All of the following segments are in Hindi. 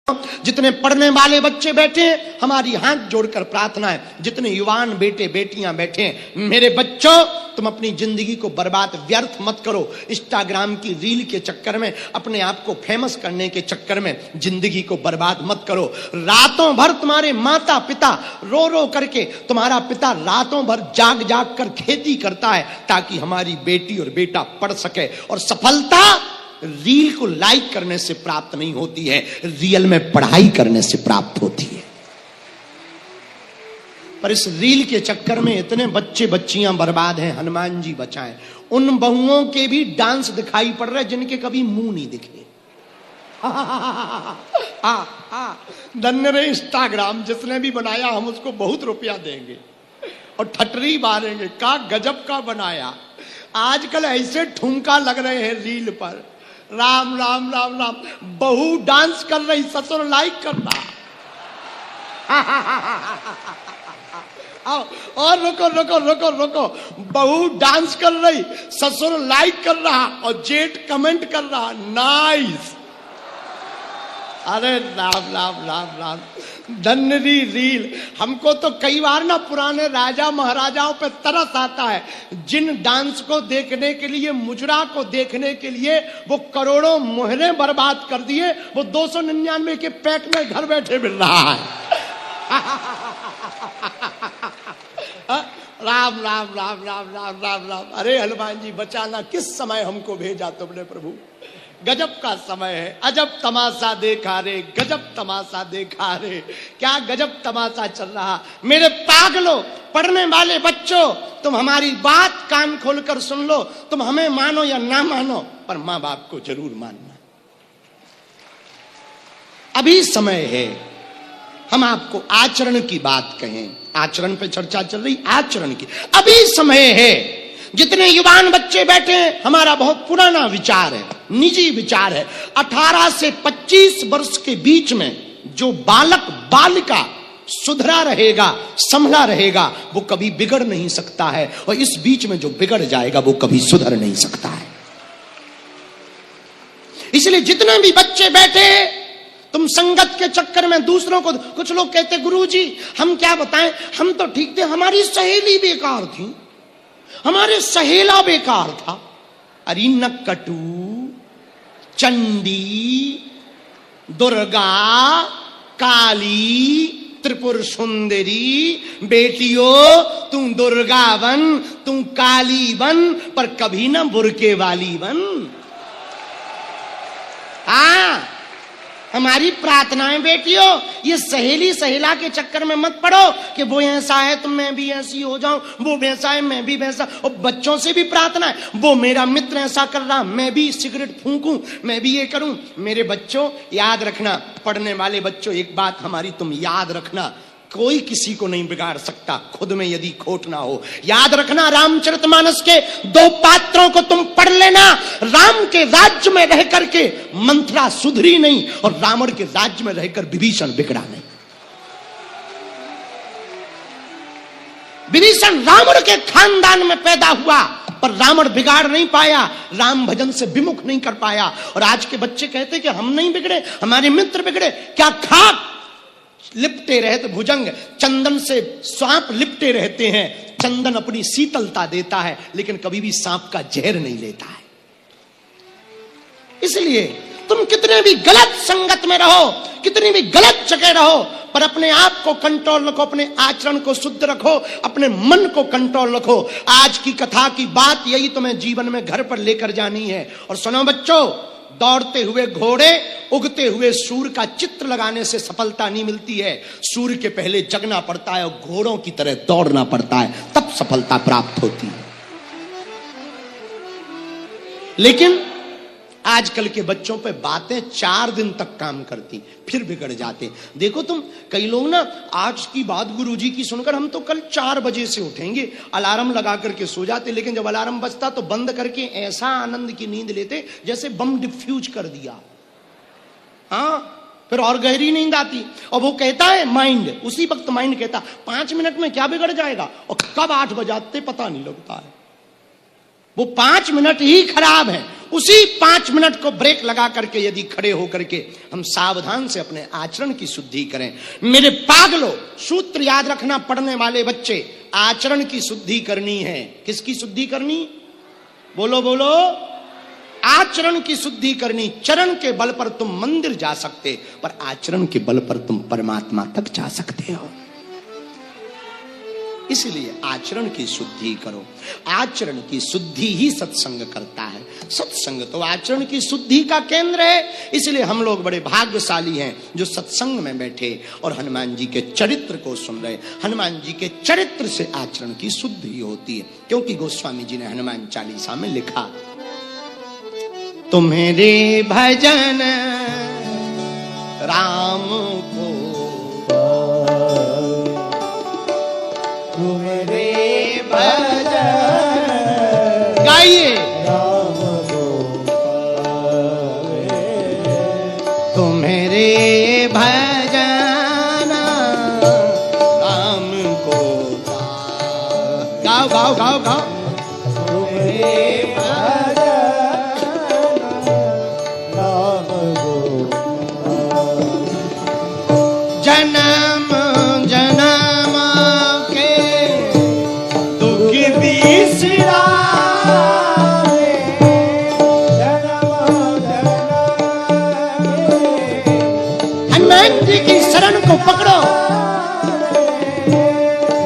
जितने पढ़ने वाले बच्चे बैठे हैं, हमारी हाथ जोड़कर प्रार्थना है, जितने युवान बेटे बेटियां बैठे हैं, मेरे बच्चों तुम अपनी जिंदगी को बर्बाद व्यर्थ मत करो। इंस्टाग्राम की रील के चक्कर में, अपने आप को फेमस करने के चक्कर में जिंदगी को बर्बाद मत करो। रातों भर तुम्हारे माता पिता रो रो करके, तुम्हारा पिता रातों भर जाग जाग कर खेती करता है ताकि हमारी बेटी और बेटा पढ़ सके। और सफलता रील को लाइक करने से प्राप्त नहीं होती है, रियल में पढ़ाई करने से प्राप्त होती है। पर इस रील के चक्कर में इतने बच्चे बच्चियां बर्बाद हैं, हनुमान जी बचाएं। उन बहुओं के भी डांस दिखाई पड़ रहे जिनके कभी मुंह नहीं दिखे। धन्य रे इंस्टाग्राम, जिसने भी बनाया हम उसको बहुत रुपया देंगे और ठटरी मारेंगे। का गजब का बनाया। आजकल ऐसे ठुमका लग रहे हैं रील पर, राम राम राम राम। बहू डांस कर रही, ससुर लाइक कर रहा। और रुको रुको रुको रुको, बहू डांस कर रही, ससुर लाइक कर रहा और जेठ कमेंट कर रहा, नाइस। अरे राम राम राम राम, धन्य रील। हमको तो कई बार ना पुराने राजा महाराजाओं पे तरस आता है, जिन डांस को देखने के लिए, मुजरा को देखने के लिए वो करोड़ों मोहरे बर्बाद कर दिए, वो 299 के पैक में घर बैठे मिल रहा है। राम राम राम राम राम राम राम। अरे हनुमान जी बचाना, किस समय हमको भेजा तुमने प्रभु। गजब का समय है, अजब तमाशा देखा रे, गजब तमाशा देखा रे। क्या गजब तमाशा चल रहा। मेरे पागलों, पढ़ने वाले बच्चों, तुम हमारी बात कान खोलकर सुन लो। तुम हमें मानो या ना मानो, पर मां बाप को जरूर मानना। अभी समय है हम आपको आचरण की बात कहें। आचरण पे चर्चा चल रही, आचरण की अभी समय है। जितने युवान बच्चे बैठे हैं, हमारा बहुत पुराना विचार है, निजी विचार है। 18 से 25 वर्ष के बीच में जो बालक बालिका सुधरा रहेगा, संभला रहेगा, वो कभी बिगड़ नहीं सकता है। और इस बीच में जो बिगड़ जाएगा वो कभी सुधर नहीं सकता है। इसलिए जितने भी बच्चे बैठे, तुम संगत के चक्कर में दूसरों को, कुछ लोग कहते गुरुजी हम क्या बताएं, हम तो ठीक थे, हमारी सहेली बेकार थी, हमारे सहेला बेकार था। अरे नक्कटू, चंडी, दुर्गा, काली, त्रिपुर सुंदरी, बेटियों तू दुर्गा बन, तू काली बन, पर कभी ना बुरके वाली बन। हमारी प्रार्थनाएं बेटियों, ये सहेली सहेला के चक्कर में मत पड़ो कि वो ऐसा है तो मैं भी ऐसी हो जाऊं, वो वैसा है मैं भी वैसा। और बच्चों से भी प्रार्थना है, वो मेरा मित्र ऐसा कर रहा, मैं भी सिगरेट फूंकूं, मैं भी ये करूं। मेरे बच्चों याद रखना, पढ़ने वाले बच्चों, एक बात हमारी तुम याद रखना, कोई किसी को नहीं बिगाड़ सकता, खुद में यदि खोट ना हो। याद रखना, रामचरितमानस के 2 पात्रों को तुम पढ़ लेना। राम के राज्य में रह करके मंथरा सुधरी नहीं, और रावण के राज्य में रहकर विभीषण बिगड़ा नहीं। विभीषण रावण के खानदान में पैदा हुआ, पर रावण बिगाड़ नहीं पाया, राम भजन से विमुख नहीं कर पाया। और आज के बच्चे कहते कि हम नहीं बिगड़े, हमारे मित्र बिगड़े। क्या खाक लिपटे रहते भुजंग, चंदन से सांप लिपटे रहते हैं। चंदन अपनी शीतलता देता है, लेकिन कभी भी सांप का जहर नहीं लेता है। इसलिए तुम कितने भी गलत संगत में रहो, कितनी भी गलत जगह रहो, पर अपने आप को कंट्रोल रखो, अपने आचरण को शुद्ध रखो, अपने मन को कंट्रोल रखो। आज की कथा की बात यही तुम्हें जीवन में घर पर लेकर जानी है। और सुनो बच्चों, दौड़ते हुए घोड़े, उगते हुए सूर्य का चित्र लगाने से सफलता नहीं मिलती है। सूर्य के पहले जगना पड़ता है और घोड़ों की तरह दौड़ना पड़ता है, तब सफलता प्राप्त होती है। लेकिन आजकल के बच्चों पे बातें 4 दिन तक काम करती, फिर बिगड़ जाते। देखो तुम, कई लोग ना आज की बात गुरुजी की सुनकर हम तो कल 4 बजे से उठेंगे, अलार्म लगा करके सो जाते। लेकिन जब अलार्म बजता तो बंद करके ऐसा आनंद की नींद लेते जैसे बम डिफ्यूज कर दिया। फिर और गहरी नींद आती। और वो कहता है माइंड, उसी वक्त माइंड कहता 5 मिनट में क्या बिगड़ जाएगा, और कब 8 बजाते पता नहीं लगता है। वो 5 मिनट ही खराब है, उसी 5 मिनट को ब्रेक लगा करके यदि खड़े होकर के हम सावधान से अपने आचरण की शुद्धि करें। मेरे पागलों, सूत्र याद रखना पढ़ने वाले बच्चे, आचरण की शुद्धि करनी है। किसकी शुद्धि करनी? बोलो बोलो। आचरण की शुद्धि करनी। चरण के बल पर तुम मंदिर जा सकते, पर आचरण के बल पर तुम परमात्मा तक जा सकते हो। इसलिए आचरण की शुद्धि करो। आचरण की शुद्धि ही सत्संग करता है। सत्संग तो आचरण की शुद्धि का केंद्र है। इसलिए हम लोग बड़े भाग्यशाली हैं जो सत्संग में बैठे और हनुमान जी के चरित्र को सुन रहे। हनुमान जी के चरित्र से आचरण की शुद्धि होती है, क्योंकि गोस्वामी जी ने हनुमान चालीसा में लिखा, तुम्हारे भजन राम को, तुम्हारे भजन गाइए, तुम्हारे भजन राम को, गाओ गाओ गाओ गाओ, तुम्हारे जन्म जन्म के दुख बिसराए, हनुमान जी की शरण को पकड़ो।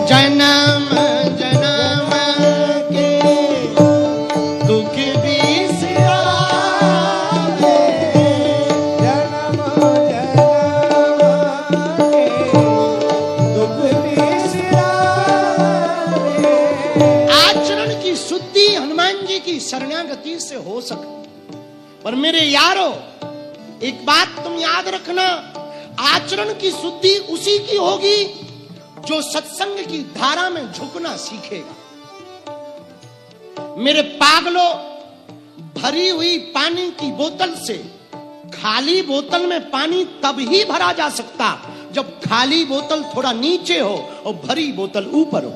जन्म जन्म के दुख शरणागति से हो सकती। पर मेरे यारो, एक बात तुम याद रखना, आचरण की शुद्धि उसी की होगी जो सत्संग की धारा में झुकना सीखेगा। मेरे पागलों, भरी हुई पानी की बोतल से खाली बोतल में पानी तब ही भरा जा सकता जब खाली बोतल थोड़ा नीचे हो और भरी बोतल ऊपर हो,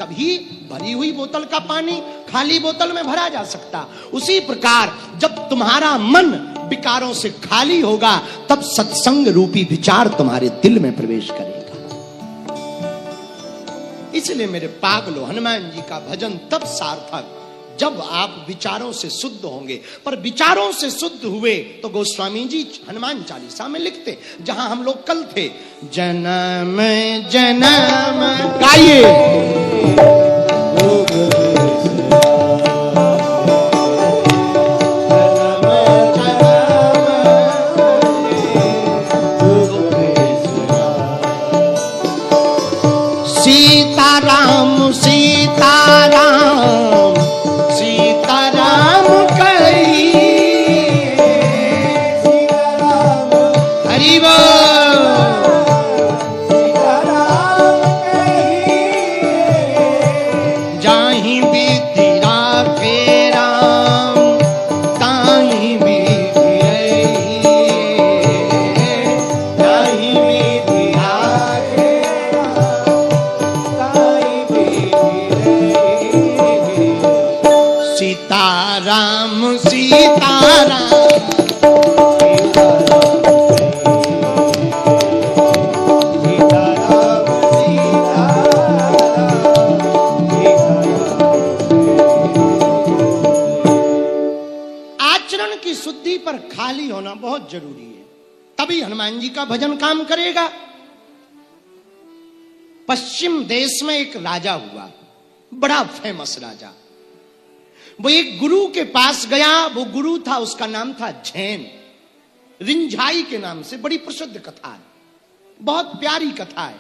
तभी भरी हुई बोतल का पानी खाली बोतल में भरा जा सकता। उसी प्रकार जब तुम्हारा मन विकारों से खाली होगा, तब सत्संग रूपी विचार तुम्हारे दिल में प्रवेश करेगा। इसलिए मेरे पागलों, हनुमान जी का भजन तब सार्थक जब आप विचारों से शुद्ध होंगे। पर विचारों से शुद्ध हुए तो गोस्वामी जी हनुमान चालीसा में लिखते, जहां हम लोग कल थे, जन्म जन्म गाइए, सीताराम सीताराम सीताराम कही, हरि बोल, जाहि विधि राखे राम ताहि विधि रही, जाहि विधि राखे सीताराम सीताराम आचरण की शुद्धि पर खाली होना बहुत जरूरी है, तभी हनुमान जी का भजन काम करेगा। पश्चिम देश में एक राजा हुआ, बड़ा फेमस राजा। वो एक गुरु के पास गया। वो गुरु था, उसका नाम था झैन। रिंझाई के नाम से बड़ी प्रसिद्ध कथा है, बहुत प्यारी कथा है।